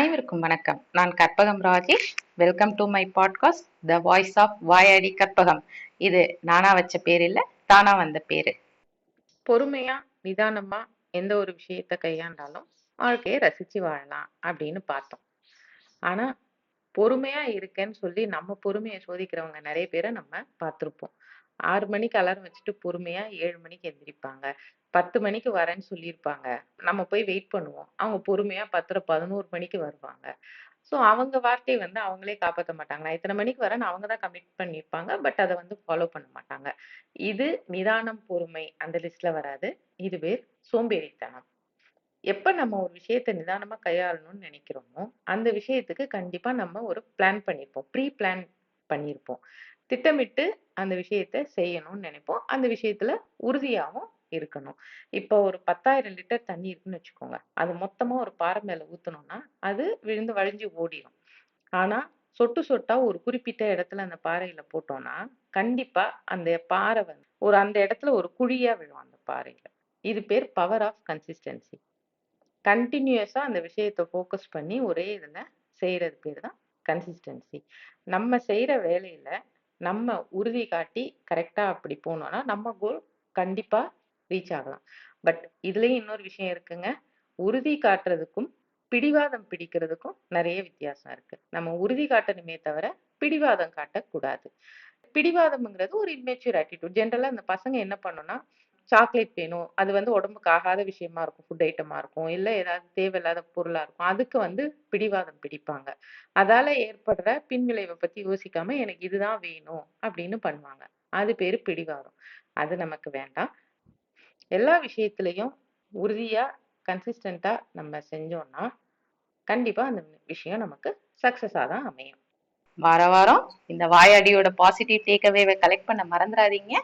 அனைவருக்கும் வணக்கம். நான் Karpagam Rajesh. Welcome to my podcast the voice of Vayadi Karpagam. இது நானா வச்ச பேர் இல்ல, தானா வந்த பேரு. பொறுமையா நிதானமா எந்த ஒரு விஷயத்த கையாண்டாலும் வாழ்க்கையை ரசிச்சு வாழலாம் அப்படின்னு பார்த்தோம். ஆனா பொறுமையா இருக்கேன்னு சொல்லி நம்ம பொறுமையை சோதிக்கிறவங்க நிறைய பேரை நம்ம பார்த்திருப்போம். 6 மணிக்கு அலாரம் வச்சுட்டு பொறுமையா 7 மணிக்கு எந்திரிப்பாங்க. 10 மணிக்கு வரேன்னு சொல்லியிருப்பாங்க. நம்ம போய் வெயிட் பண்ணுவோம். அவங்க பொறுமையா 10:30, 11 மணிக்கு வருவாங்க. ஸோ அவங்க வார்த்தையை அவங்களே காப்பாத்த மாட்டாங்க. நான் இத்தனை மணிக்கு வரேன்னு அவங்க தான் கமிட் பண்ணியிருப்பாங்க. பட் அதை ஃபாலோ பண்ண மாட்டாங்க. இது நிதானம், பொறுமை அந்த லிஸ்ட்ல வராது. இதுவே சோம்பேறித்தனம். எப்ப நம்ம ஒரு விஷயத்த நிதானமா கையாளணும்னு நினைக்கிறோமோ, அந்த விஷயத்துக்கு கண்டிப்பா நம்ம ஒரு பிளான் பண்ணியிருப்போம். ப்ரீ பிளான் பண்ணியிருப்போம். திட்டமிட்டு அந்த விஷயத்த செய்யணும்னு நினைப்போம். அந்த விஷயத்துல உறுதியாவும் இருக்கணும். இப்போ ஒரு 10,000 லிட்டர் தண்ணி இருக்குன்னு வச்சுக்கோங்க. அது மொத்தமா ஒரு பாறை மேல ஊத்துனோம்னா, அது விழுந்து வழிஞ்சு ஓடிரும். ஆனா, சொட்டு சொட்டா ஒரு குறிப்பிட்ட இடத்துல அந்த பாறையில போட்டோம்னா, கண்டிப்பா அந்த பாறை அந்த இடத்துல ஒரு குழியா விழும் அந்த பாறையில. இது பேர் பவர் ஆஃப் கன்சிஸ்டன்சி. கன்டினியூஸா அந்த விஷயத்த ஃபோக்கஸ் பண்ணி ஒரே இதுல செய்யறது பேர் தான் கன்சிஸ்டன்சி. நம்ம செய்யற வேலையில நம்ம உறுதி காட்டி கரெக்டா அப்படி போனோம்னா, நம்ம கோல் கண்டிப்பா ரீச் ஆகலாம். பட் இதுலயும் இன்னொரு விஷயம் இருக்குங்க. உறுதி காட்டுறதுக்கும் பிடிவாதம் பிடிக்கிறதுக்கும் நிறைய வித்தியாசம் இருக்கு. நம்ம உறுதி காட்டணுமே தவிர பிடிவாதம் காட்டக்கூடாது. பிடிவாதம்ங்கிறது ஒரு இம்மெச்சூர் ஆட்டிடியூட். ஜென்ரலா இந்த பசங்க என்ன பண்ணும்னா, சாக்லேட் வேணும். அது உடம்புக்கு ஆகாத விஷயமா இருக்கும். ஃபுட் ஐட்டமா இருக்கும். இல்ல ஏதாவது தேவையில்லாத பொருளா இருக்கும். அதுக்கு பிடிவாதம் பிடிப்பாங்க. அதால ஏற்படுற பின்விளைவை பத்தி யோசிக்காம எனக்கு இதுதான் வேணும் அப்படின்னு பண்ணுவாங்க. அது பேரு பிடிவாதம். அது நமக்கு வேண்டாம். எல்லா விஷயத்திலையும் உறுதியா, கன்சிஸ்டன்ட்டா நம்ம செஞ்சோம்னா, கண்டிப்பா அந்த விஷயம் நமக்கு சக்சஸா தான் அமையும். வார வாரம் இந்த வாயாடியோட பாசிட்டிவ் டேக்அவேவை கலெக்ட் பண்ண மறந்துடாதீங்க.